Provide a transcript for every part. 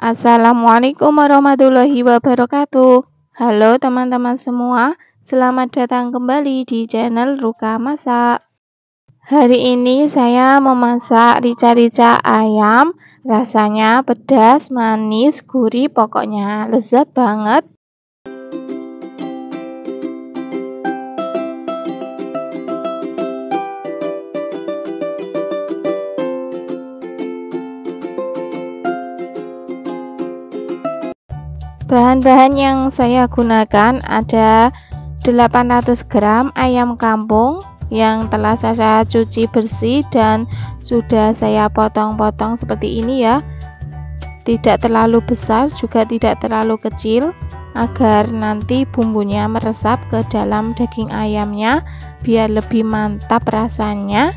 Assalamualaikum warahmatullahi wabarakatuh. Halo teman-teman semua, selamat datang kembali di channel Ruka Masak. Hari ini saya memasak rica-rica ayam, rasanya pedas, manis, gurih, pokoknya lezat banget. Bahan-bahan yang saya gunakan ada 800 gram ayam kampung yang telah saya cuci bersih dan sudah saya potong-potong seperti ini ya. Tidak terlalu besar juga tidak terlalu kecil agar nanti bumbunya meresap ke dalam daging ayamnya biar lebih mantap rasanya.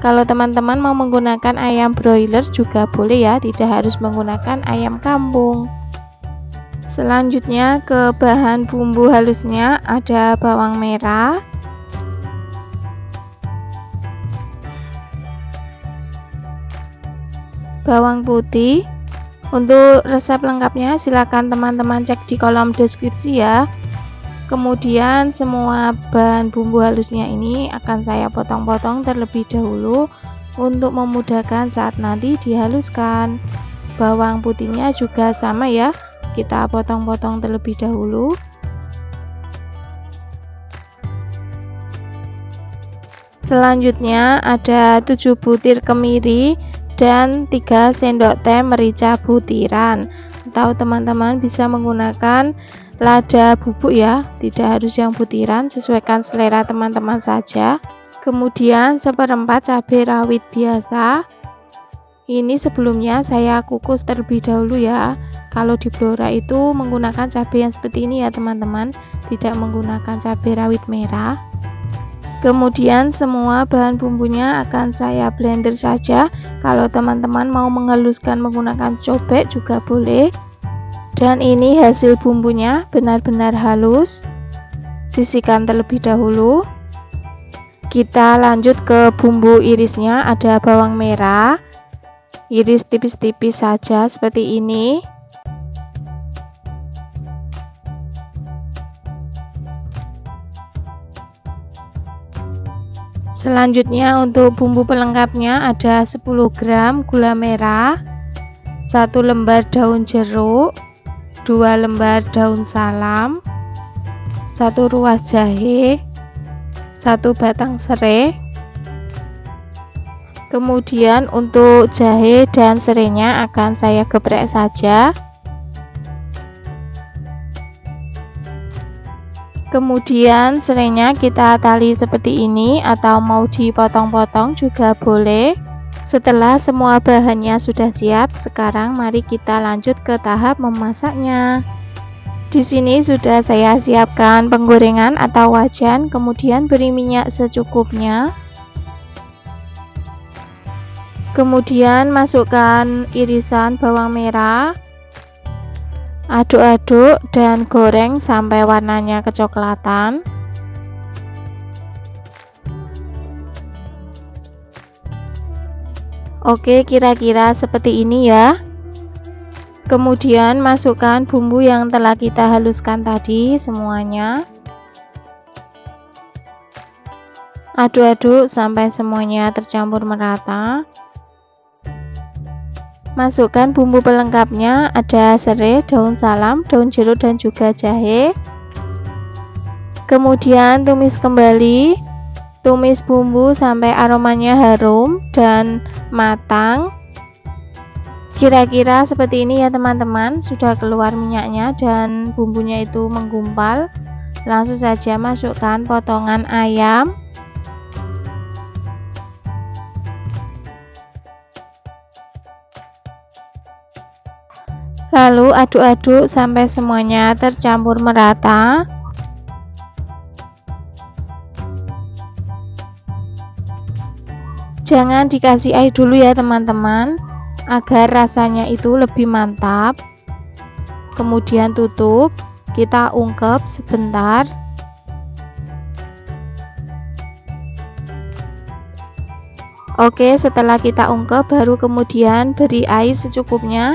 Kalau teman-teman mau menggunakan ayam broiler juga boleh ya, tidak harus menggunakan ayam kampung. Selanjutnya ke bahan bumbu halusnya ada bawang merah, bawang putih. Untuk resep lengkapnya silakan teman-teman cek di kolom deskripsi ya. Kemudian semua bahan bumbu halusnya ini akan saya potong-potong terlebih dahulu untuk memudahkan saat nanti dihaluskan. Bawang putihnya juga sama ya, kita potong-potong terlebih dahulu. Selanjutnya ada 7 butir kemiri dan 3 sendok teh merica butiran, atau teman-teman bisa menggunakan lada bubuk ya, tidak harus yang butiran, sesuaikan selera teman-teman saja. Kemudian seperempat cabai rawit biasa. Ini sebelumnya saya kukus terlebih dahulu ya. Kalau di Blora itu menggunakan cabai yang seperti ini ya teman-teman, tidak menggunakan cabai rawit merah. Kemudian semua bahan bumbunya akan saya blender saja. Kalau teman-teman mau menghaluskan menggunakan cobek juga boleh. Dan ini hasil bumbunya benar-benar halus. Sisihkan terlebih dahulu. Kita lanjut ke bumbu irisnya, ada bawang merah. Iris tipis-tipis saja seperti ini. Selanjutnya untuk bumbu pelengkapnya ada 10 gram gula merah, 1 lembar daun jeruk, 2 lembar daun salam, 1 ruas jahe, 1 batang serai. Kemudian untuk jahe dan serainya akan saya geprek saja. Kemudian serainya kita tali seperti ini atau mau dipotong-potong juga boleh. Setelah semua bahannya sudah siap, sekarang mari kita lanjut ke tahap memasaknya. Di sini sudah saya siapkan penggorengan atau wajan, kemudian beri minyak secukupnya. Kemudian masukkan irisan bawang merah, aduk-aduk dan goreng sampai warnanya kecoklatan. Oke, kira-kira seperti ini ya. Kemudian masukkan bumbu yang telah kita haluskan tadi semuanya. Aduk-aduk sampai semuanya tercampur merata. Masukkan bumbu pelengkapnya, ada serai, daun salam, daun jeruk dan juga jahe. Kemudian tumis kembali, tumis bumbu sampai aromanya harum dan matang. Kira-kira seperti ini ya teman-teman, sudah keluar minyaknya dan bumbunya itu menggumpal. Langsung saja masukkan potongan ayam. Lalu aduk-aduk sampai semuanya tercampur merata. Jangan dikasih air dulu ya teman-teman, agar rasanya itu lebih mantap. Kemudian tutup, kita ungkep sebentar. Oke, setelah kita ungkep baru kemudian beri air secukupnya.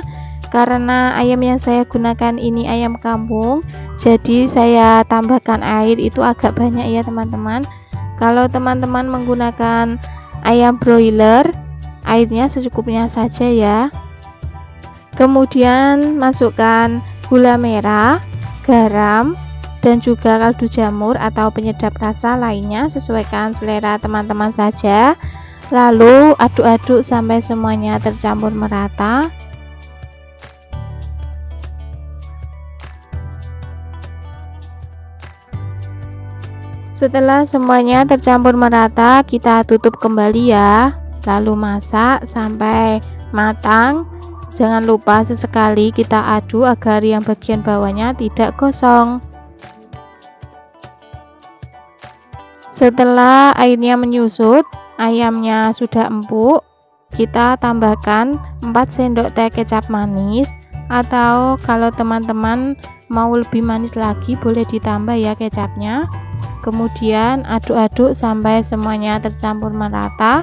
Karena ayam yang saya gunakan ini ayam kampung, jadi saya tambahkan air itu agak banyak ya teman-teman. Kalau teman-teman menggunakan ayam broiler, airnya secukupnya saja ya. Kemudian masukkan gula merah, garam, dan juga kaldu jamur atau penyedap rasa lainnya, sesuaikan selera teman-teman saja. Lalu aduk-aduk sampai semuanya tercampur merata. Setelah semuanya tercampur merata, kita tutup kembali ya. Lalu masak sampai matang. Jangan lupa sesekali kita aduk agar yang bagian bawahnya tidak gosong. Setelah airnya menyusut, ayamnya sudah empuk, kita tambahkan 4 sendok teh kecap manis, atau kalau teman-teman mau lebih manis lagi boleh ditambah ya kecapnya. Kemudian aduk-aduk sampai semuanya tercampur merata.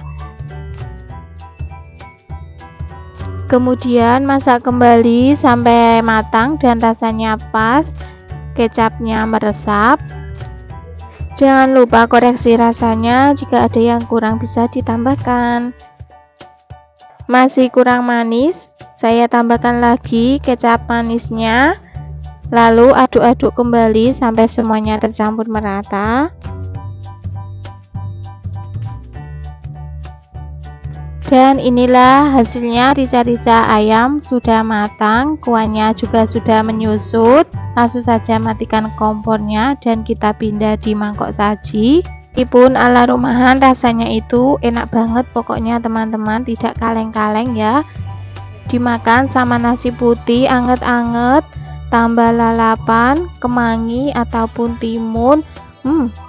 Kemudian masak kembali sampai matang dan rasanya pas, kecapnya meresap. Jangan lupa koreksi rasanya, jika ada yang kurang bisa ditambahkan. Masih kurang manis, saya tambahkan lagi kecap manisnya. Lalu aduk-aduk kembali sampai semuanya tercampur merata. Dan inilah hasilnya, rica-rica ayam sudah matang, kuahnya juga sudah menyusut. Langsung saja matikan kompornya dan kita pindah di mangkok saji. Meskipun ala rumahan, rasanya itu enak banget pokoknya teman-teman, tidak kaleng-kaleng ya. Dimakan sama nasi putih anget-anget, tambah lalapan, kemangi ataupun timun,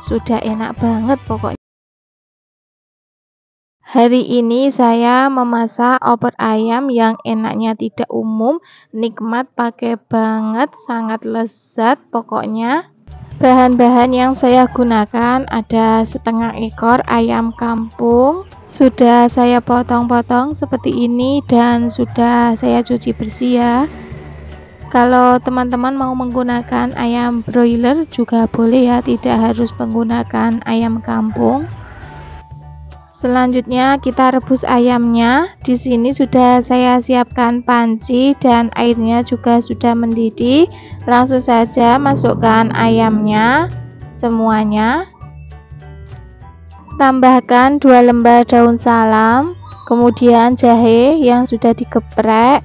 sudah enak banget pokoknya. Hari ini saya memasak opor ayam yang enaknya tidak umum, nikmat, pakai banget, sangat lezat pokoknya. Bahan-bahan yang saya gunakan ada setengah ekor ayam kampung, sudah saya potong-potong seperti ini dan sudah saya cuci bersih ya. Kalau teman-teman mau menggunakan ayam broiler juga boleh ya, tidak harus menggunakan ayam kampung. Selanjutnya kita rebus ayamnya. Di sini sudah saya siapkan panci dan airnya juga sudah mendidih. Langsung saja masukkan ayamnya semuanya. Tambahkan 2 lembar daun salam, kemudian jahe yang sudah digeprek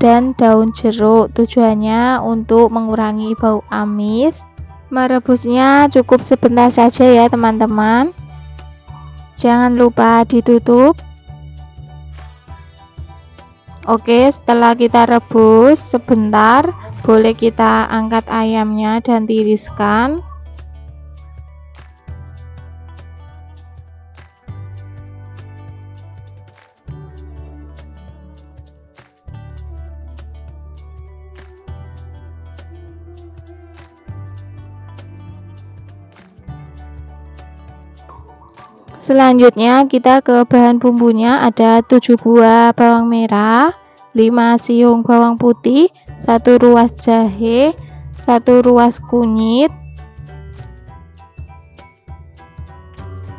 dan daun jeruk. Tujuannya untuk mengurangi bau amis. Merebusnya cukup sebentar saja ya teman-teman. Jangan lupa ditutup. Oke, setelah kita rebus sebentar, boleh kita angkat ayamnya dan tiriskan. Selanjutnya kita ke bahan bumbunya. Ada 7 buah bawang merah, 5 siung bawang putih, 1 ruas jahe, 1 ruas kunyit.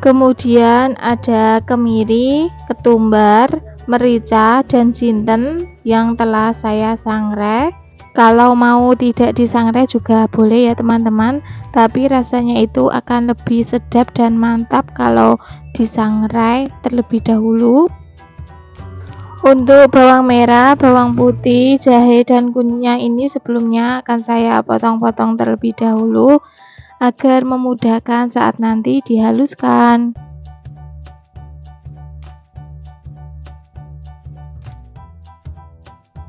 Kemudian ada kemiri, ketumbar, merica, dan jinten yang telah saya sangrai. Kalau mau tidak disangrai juga boleh ya teman-teman, tapi rasanya itu akan lebih sedap dan mantap kalau disangrai terlebih dahulu. Untuk bawang merah, bawang putih, jahe, dan kunyitnya ini sebelumnya akan saya potong-potong terlebih dahulu agar memudahkan saat nanti dihaluskan.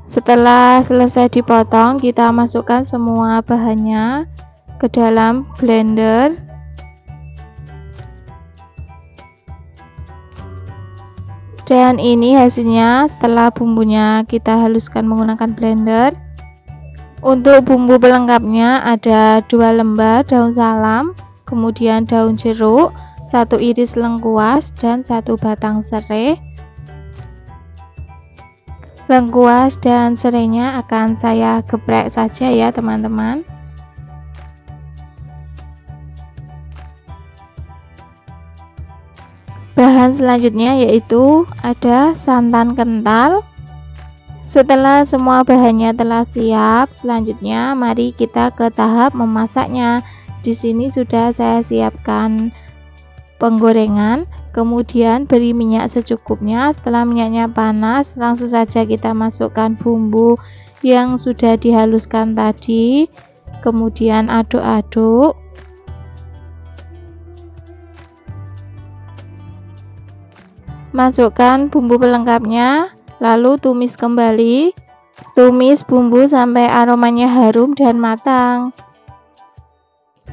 Setelah selesai dipotong, kita masukkan semua bahannya ke dalam blender. Dan ini hasilnya setelah bumbunya kita haluskan menggunakan blender. Untuk bumbu pelengkapnya ada 2 lembar daun salam, kemudian daun jeruk, 1 iris lengkuas, dan 1 batang serai. Lengkuas dan serainya akan saya geprek saja ya teman-teman. Bahan selanjutnya yaitu ada santan kental. Setelah semua bahannya telah siap, selanjutnya mari kita ke tahap memasaknya. Di sini sudah saya siapkan penggorengan, kemudian beri minyak secukupnya. Setelah minyaknya panas, langsung saja kita masukkan bumbu yang sudah dihaluskan tadi, kemudian aduk-aduk. Masukkan bumbu pelengkapnya, lalu tumis kembali. Tumis bumbu sampai aromanya harum dan matang.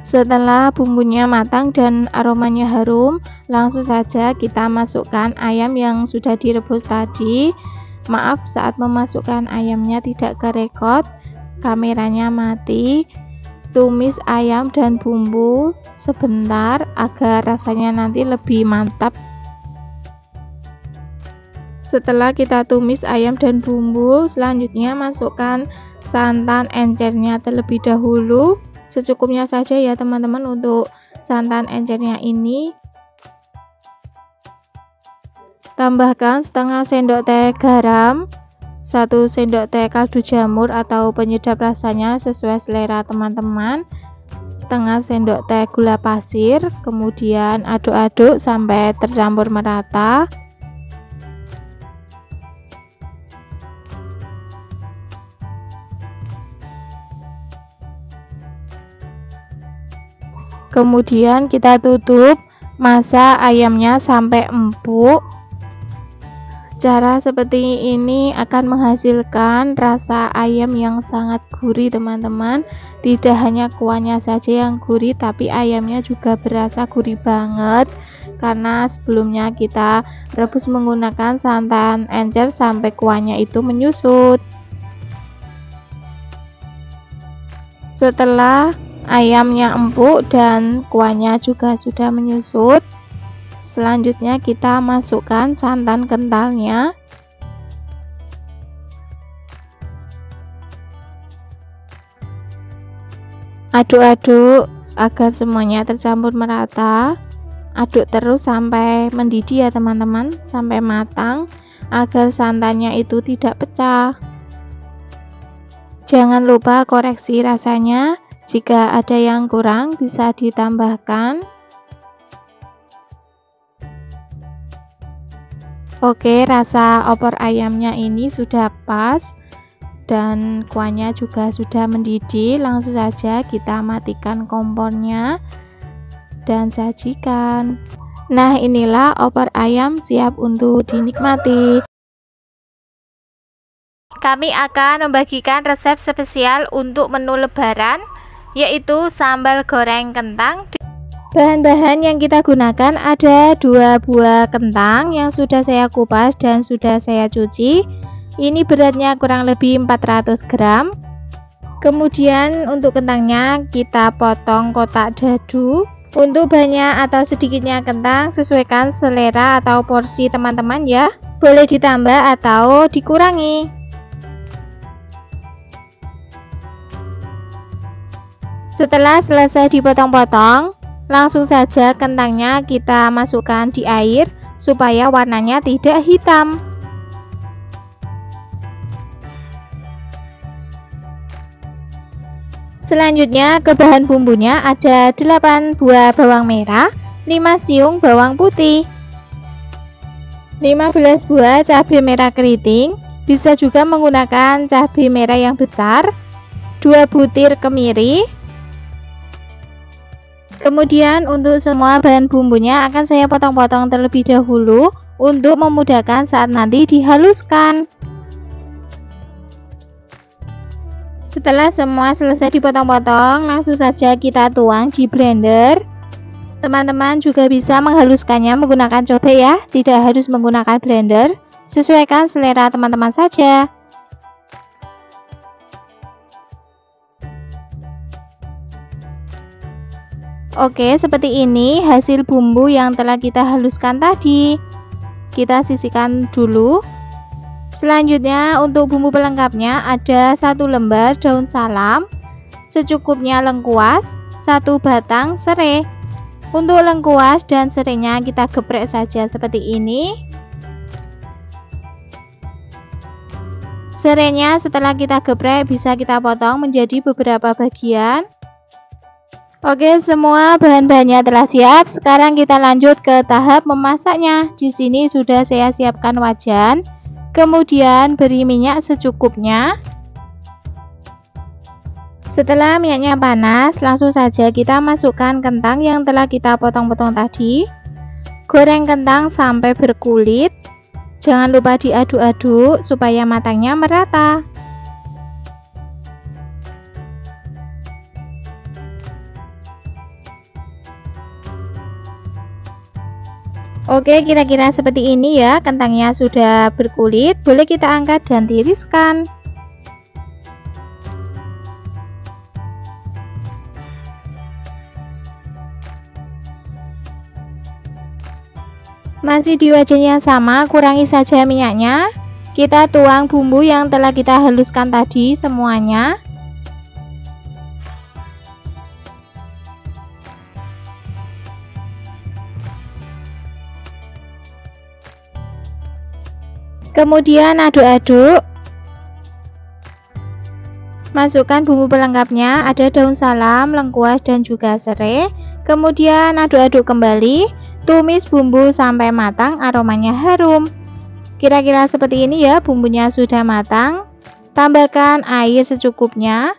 Setelah bumbunya matang dan aromanya harum, langsung saja kita masukkan ayam yang sudah direbus tadi. Maaf, saat memasukkan ayamnya tidak kerekod, kameranya mati. Tumis ayam dan bumbu sebentar agar rasanya nanti lebih mantap. Setelah kita tumis ayam dan bumbu, selanjutnya masukkan santan encernya terlebih dahulu. Secukupnya saja ya teman-teman untuk santan encernya ini. Tambahkan setengah sendok teh garam, 1 sendok teh kaldu jamur atau penyedap rasanya sesuai selera teman-teman, setengah sendok teh gula pasir, kemudian aduk-aduk sampai tercampur merata. Kemudian kita tutup, masak ayamnya sampai empuk. Cara seperti ini akan menghasilkan rasa ayam yang sangat gurih teman-teman. Tidak hanya kuahnya saja yang gurih, tapi ayamnya juga berasa gurih banget, karena sebelumnya kita rebus menggunakan santan encer sampai kuahnya itu menyusut. Setelah ayamnya empuk dan kuahnya juga sudah menyusut, selanjutnya kita masukkan santan kentalnya. Aduk-aduk agar semuanya tercampur merata. Aduk terus sampai mendidih ya teman-teman, sampai matang agar santannya itu tidak pecah. Jangan lupa koreksi rasanya. Jika ada yang kurang bisa ditambahkan. Oke, rasa opor ayamnya ini sudah pas dan kuahnya juga sudah mendidih. Langsung saja kita matikan kompornya dan sajikan. Nah, inilah opor ayam siap untuk dinikmati. Kami akan membagikan resep spesial untuk menu lebaran, yaitu sambal goreng kentang. Bahan-bahan yang kita gunakan ada 2 buah kentang yang sudah saya kupas dan sudah saya cuci. Ini beratnya kurang lebih 400 gram. Kemudian untuk kentangnya kita potong kotak dadu. Untuk banyak atau sedikitnya kentang sesuaikan selera atau porsi teman-teman ya. Boleh ditambah atau dikurangi. Setelah selesai dipotong-potong, langsung saja kentangnya kita masukkan di air supaya warnanya tidak hitam. Selanjutnya ke bahan bumbunya ada 8 buah bawang merah, 5 siung bawang putih, 15 buah cabai merah keriting, bisa juga menggunakan cabai merah yang besar, 2 butir kemiri. Kemudian untuk semua bahan bumbunya akan saya potong-potong terlebih dahulu untuk memudahkan saat nanti dihaluskan. Setelah semua selesai dipotong-potong, langsung saja kita tuang di blender. Teman-teman juga bisa menghaluskannya menggunakan cobek ya, tidak harus menggunakan blender, sesuaikan selera teman-teman saja. Oke, seperti ini hasil bumbu yang telah kita haluskan tadi. Kita sisihkan dulu. Selanjutnya untuk bumbu pelengkapnya ada 1 lembar daun salam, secukupnya lengkuas, 1 batang serai. Untuk lengkuas dan serainya kita geprek saja seperti ini. Serainya setelah kita geprek bisa kita potong menjadi beberapa bagian. Oke, semua bahan-bahannya telah siap. Sekarang kita lanjut ke tahap memasaknya. Di sini sudah saya siapkan wajan. Kemudian beri minyak secukupnya. Setelah minyaknya panas, langsung saja kita masukkan kentang yang telah kita potong-potong tadi. Goreng kentang sampai berkulit. Jangan lupa diaduk-aduk supaya matangnya merata. Oke, kira-kira seperti ini ya, kentangnya sudah berkulit, boleh kita angkat dan tiriskan. Masih di wajan yang sama, kurangi saja minyaknya. Kita tuang bumbu yang telah kita haluskan tadi semuanya. Kemudian aduk-aduk. Masukkan bumbu pelengkapnya, ada daun salam, lengkuas dan juga serai. Kemudian aduk-aduk kembali. Tumis bumbu sampai matang, aromanya harum. Kira-kira seperti ini ya, bumbunya sudah matang. Tambahkan air secukupnya.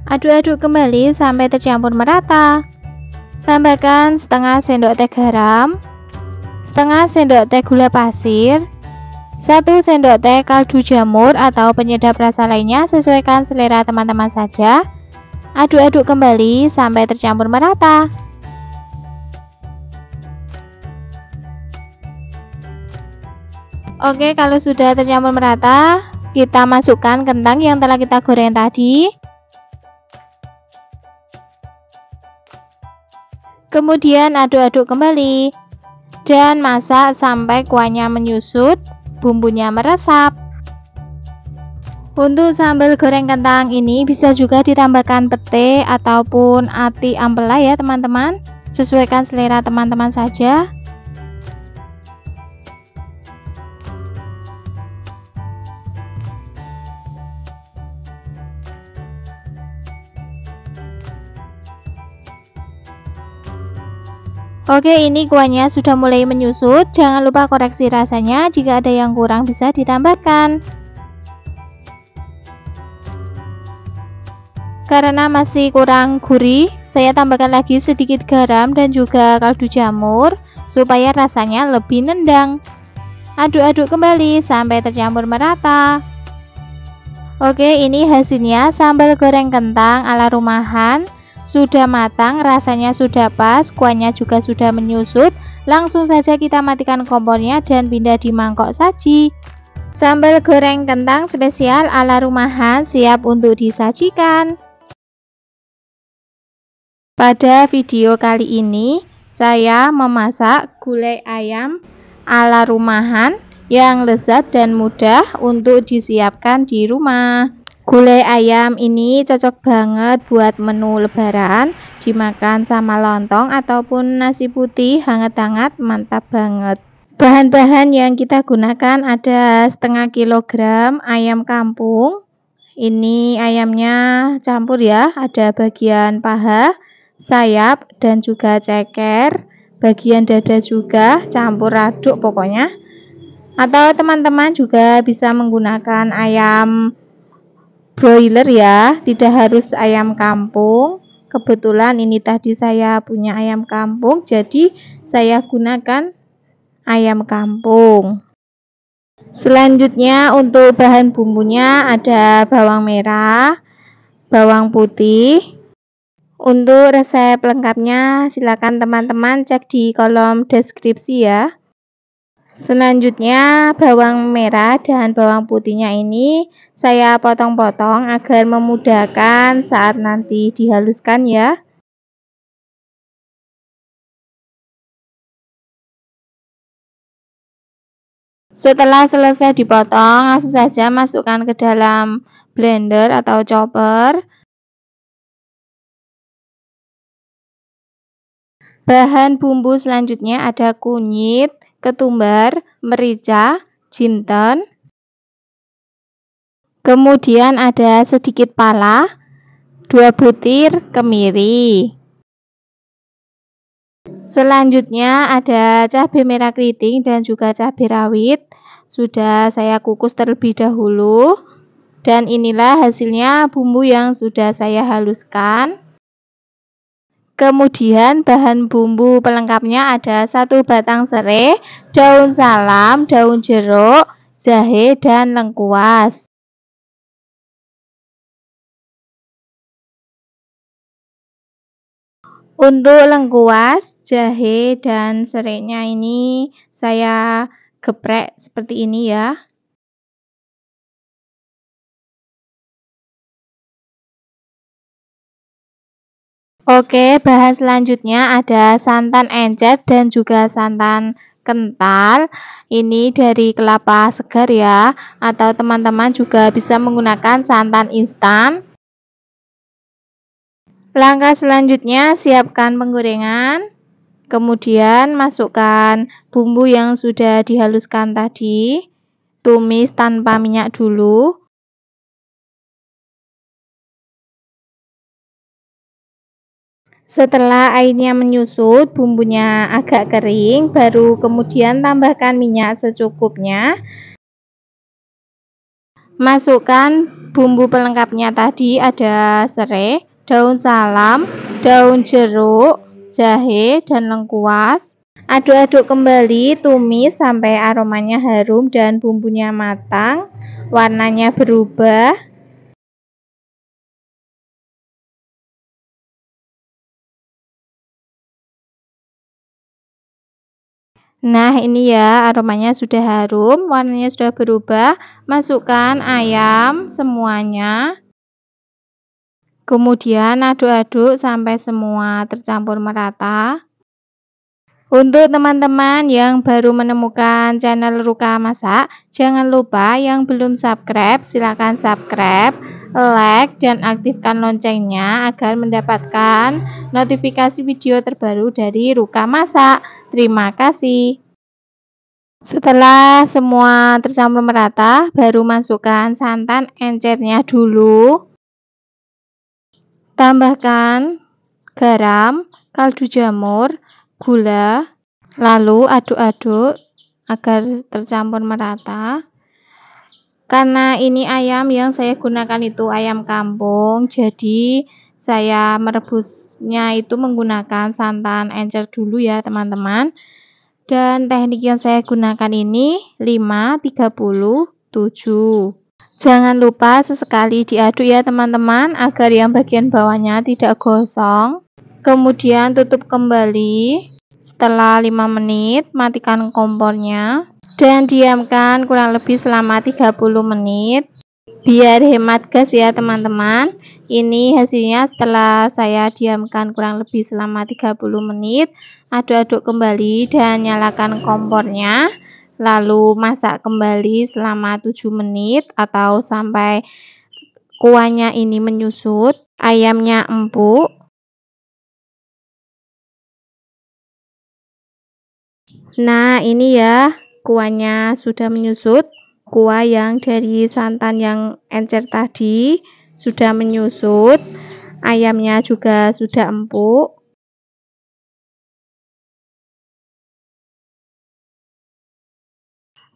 Aduk-aduk kembali sampai tercampur merata. Tambahkan setengah sendok teh garam, setengah sendok teh gula pasir, 1 sendok teh kaldu jamur atau penyedap rasa lainnya, sesuaikan selera teman-teman saja. Aduk-aduk kembali sampai tercampur merata. Oke, kalau sudah tercampur merata, kita masukkan kentang yang telah kita goreng tadi. Kemudian aduk-aduk kembali dan masak sampai kuahnya menyusut, bumbunya meresap. Untuk sambal goreng kentang ini bisa juga ditambahkan pete ataupun ati ampela ya teman-teman, sesuaikan selera teman-teman saja. Oke, ini kuahnya sudah mulai menyusut. Jangan lupa koreksi rasanya, jika ada yang kurang bisa ditambahkan. Karena masih kurang gurih, saya tambahkan lagi sedikit garam dan juga kaldu jamur supaya rasanya lebih nendang. Aduk-aduk kembali sampai tercampur merata. Oke, ini hasilnya sambal goreng kentang ala rumahan. Sudah matang, rasanya sudah pas, kuahnya juga sudah menyusut. Langsung saja kita matikan kompornya dan pindah di mangkok saji. Sambal goreng kentang spesial ala rumahan siap untuk disajikan. Pada video kali ini saya memasak gulai ayam ala rumahan yang lezat dan mudah untuk disiapkan di rumah. Gulai ayam ini cocok banget buat menu lebaran, dimakan sama lontong ataupun nasi putih hangat-hangat, mantap banget. Bahan-bahan yang kita gunakan ada setengah kilogram ayam kampung. Ini ayamnya campur ya, ada bagian paha, sayap dan juga ceker, bagian dada juga campur aduk pokoknya. Atau teman-teman juga bisa menggunakan ayam broiler ya, tidak harus ayam kampung. Kebetulan ini tadi saya punya ayam kampung, jadi saya gunakan ayam kampung. Selanjutnya untuk bahan bumbunya ada bawang merah, bawang putih. Untuk resep lengkapnya silakan teman-teman cek di kolom deskripsi ya. Selanjutnya bawang merah dan bawang putihnya ini saya potong-potong agar memudahkan saat nanti dihaluskan ya. Setelah selesai dipotong, langsung saja masukkan ke dalam blender atau chopper. Bahan bumbu selanjutnya ada kunyit, ketumbar, merica, jinten. Kemudian ada sedikit pala, 2 butir kemiri. Selanjutnya ada cabai merah keriting dan juga cabai rawit. Sudah saya kukus terlebih dahulu. Dan inilah hasilnya bumbu yang sudah saya haluskan. Kemudian bahan bumbu pelengkapnya ada 1 batang serai, daun salam, daun jeruk, jahe, dan lengkuas. Untuk lengkuas, jahe, dan serainya ini saya geprek seperti ini ya. Oke, bahan selanjutnya ada santan encer dan juga santan kental. Ini dari kelapa segar ya, atau teman-teman juga bisa menggunakan santan instan. Langkah selanjutnya siapkan penggorengan. Kemudian masukkan bumbu yang sudah dihaluskan tadi. Tumis tanpa minyak dulu. Setelah airnya menyusut, bumbunya agak kering, baru kemudian tambahkan minyak secukupnya. Masukkan bumbu pelengkapnya tadi ada serai, daun salam, daun jeruk, jahe, dan lengkuas. Aduk-aduk kembali, tumis sampai aromanya harum dan bumbunya matang, warnanya berubah. Nah, ini ya aromanya sudah harum, warnanya sudah berubah. Masukkan ayam semuanya. Kemudian aduk-aduk sampai semua tercampur merata. Untuk teman-teman yang baru menemukan channel Ruka Masak, jangan lupa yang belum subscribe, silakan subscribe, like, dan aktifkan loncengnya agar mendapatkan notifikasi video terbaru dari Ruka Masak. Terima kasih. Setelah semua tercampur merata, baru masukkan santan encernya dulu. Tambahkan garam, kaldu jamur, gula, lalu aduk-aduk agar tercampur merata. Karena ini ayam yang saya gunakan itu ayam kampung, jadi saya merebusnya itu menggunakan santan encer dulu ya teman-teman. Dan teknik yang saya gunakan ini 5:37. Jangan lupa sesekali diaduk ya teman-teman agar yang bagian bawahnya tidak gosong. Kemudian tutup kembali. Setelah 5 menit matikan kompornya dan diamkan kurang lebih selama 30 menit. Biar hemat gas ya teman-teman. Ini hasilnya setelah saya diamkan kurang lebih selama 30 menit. Aduk-aduk kembali dan nyalakan kompornya. Lalu masak kembali selama 7 menit atau sampai kuahnya ini menyusut, ayamnya empuk. Nah, ini ya kuahnya sudah menyusut. Kuah yang dari santan yang encer tadi sudah menyusut, ayamnya juga sudah empuk.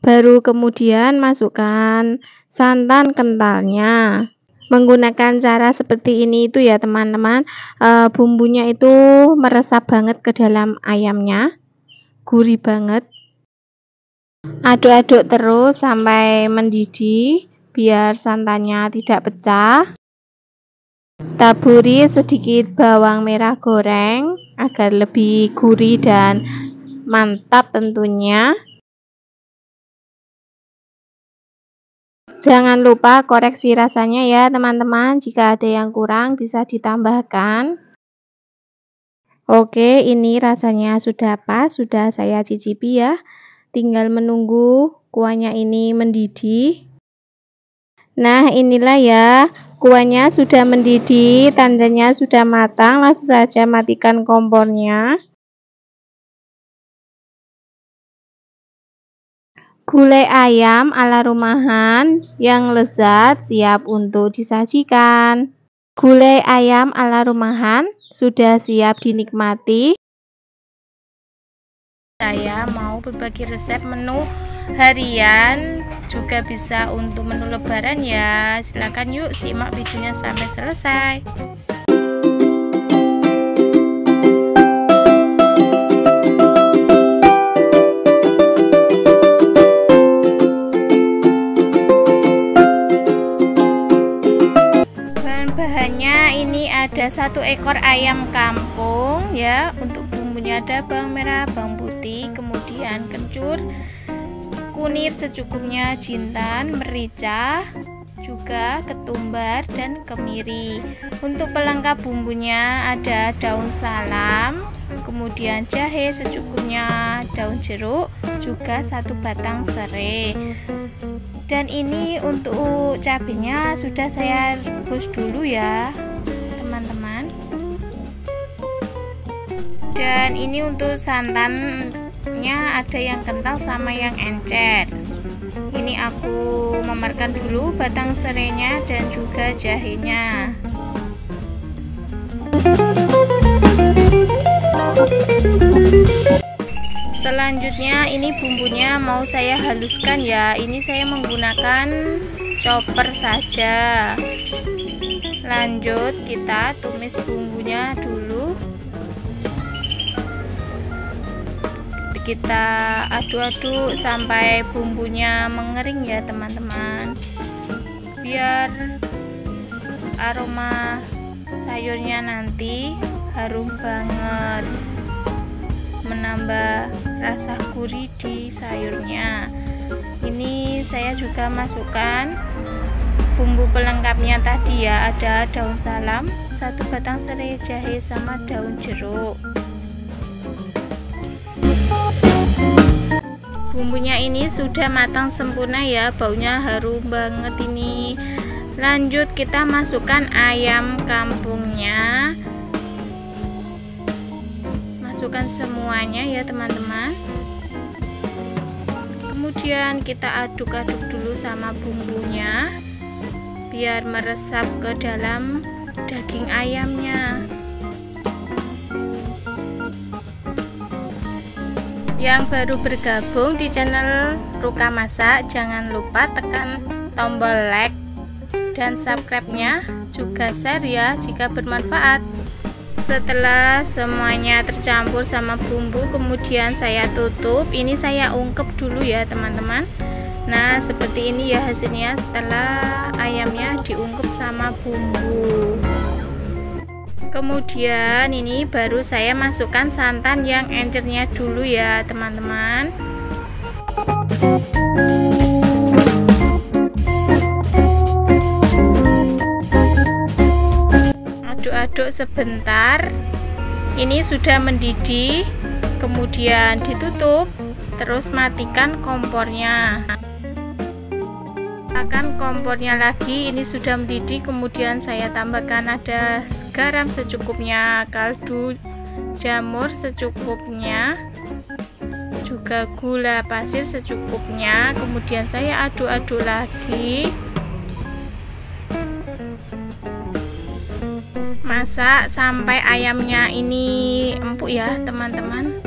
Baru kemudian masukkan santan kentalnya. Menggunakan cara seperti ini itu ya teman-teman, bumbunya itu meresap banget ke dalam ayamnya, gurih banget. Aduk-aduk terus sampai mendidih biar santannya tidak pecah. Taburi sedikit bawang merah goreng agar lebih gurih dan mantap tentunya. Jangan lupa koreksi rasanya ya teman-teman, jika ada yang kurang bisa ditambahkan. Oke, ini rasanya sudah pas, sudah saya cicipi ya. Tinggal menunggu kuahnya ini mendidih. Nah, inilah ya, kuahnya sudah mendidih, tandanya sudah matang. Langsung saja matikan kompornya. Gulai ayam ala rumahan yang lezat siap untuk disajikan. Gulai ayam ala rumahan sudah siap dinikmati. Saya mau berbagi resep menu harian, juga bisa untuk menu lebaran ya. Silahkan yuk simak videonya sampai selesai. Bahan-bahannya ini ada 1 ekor ayam kampung ya. Untuk bumbunya ada bawang merah, bawang putih, kemudian kencur, kunir secukupnya, jintan, merica, juga ketumbar dan kemiri. Untuk pelengkap bumbunya ada daun salam, kemudian jahe secukupnya, daun jeruk, juga 1 batang serai. Dan ini untuk cabenya sudah saya rebus dulu ya teman-teman. Dan ini untuk santannya ada yang kental sama yang encer. Ini aku memarkan dulu batang serainya dan juga jahenya. Selanjutnya ini bumbunya mau saya haluskan ya. Ini saya menggunakan chopper saja. Lanjut kita tumis bumbunya dulu. Kita aduk-aduk sampai bumbunya mengering ya teman-teman, biar aroma sayurnya nanti harum banget, menambah rasa gurih di sayurnya. Ini saya juga masukkan bumbu pelengkapnya tadi ya, ada daun salam, 1 batang serai, jahe, sama daun jeruk. Bumbunya ini sudah matang sempurna ya, baunya harum banget ini. Lanjut kita masukkan ayam kampungnya. Masukkan semuanya ya teman-teman. Kemudian kita aduk-aduk dulu sama bumbunya biar meresap ke dalam daging ayamnya. Yang baru bergabung di channel Ruka Masak, jangan lupa tekan tombol like dan subscribe-nya, juga share ya jika bermanfaat. Setelah semuanya tercampur sama bumbu, kemudian saya tutup. Ini saya ungkep dulu ya teman-teman. Nah, seperti ini ya hasilnya setelah ayamnya diungkep sama bumbu. Kemudian ini baru saya masukkan santan yang encernya dulu ya teman-teman. Aduk-aduk sebentar. Ini sudah mendidih, kemudian ditutup, terus matikan kompornya. Akan kompornya lagi, ini sudah mendidih, kemudian saya tambahkan ada garam secukupnya, kaldu jamur secukupnya, juga gula pasir secukupnya. Kemudian saya aduk-aduk lagi. Masak sampai ayamnya ini empuk ya teman-teman.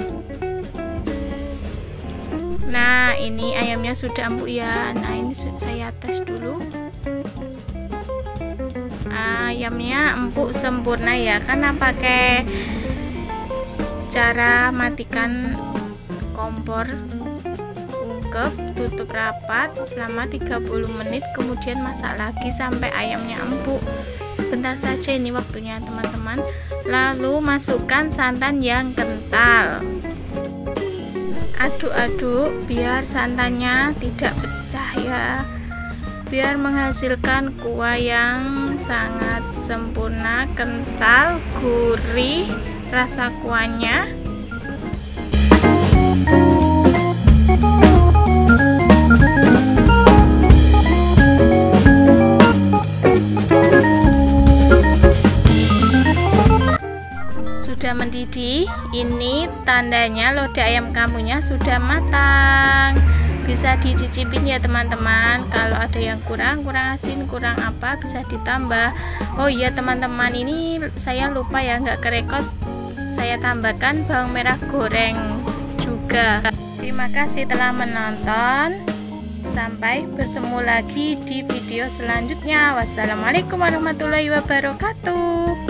Nah, ini ayamnya sudah empuk ya. Nah, ini saya tes dulu. Ayamnya empuk sempurna ya, karena pakai cara matikan kompor, ungkep, tutup rapat selama 30 menit, kemudian masak lagi sampai ayamnya empuk. Sebentar saja ini waktunya teman-teman. Lalu masukkan santan yang kental. Aduk-aduk biar santannya tidak pecah ya. biar menghasilkan kuah yang sangat sempurna, kental, gurih rasa kuahnya. Sudah mendidih, ini tandanya lodeh ayam kampungnya sudah matang. Bisa dicicipin ya teman-teman. Kalau ada yang kurang asin, kurang apa, bisa ditambah. Oh iya teman-teman, ini saya lupa ya, nggak kerekod, saya tambahkan bawang merah goreng juga. Terima kasih telah menonton. Sampai bertemu lagi di video selanjutnya. Wassalamualaikum warahmatullahi wabarakatuh.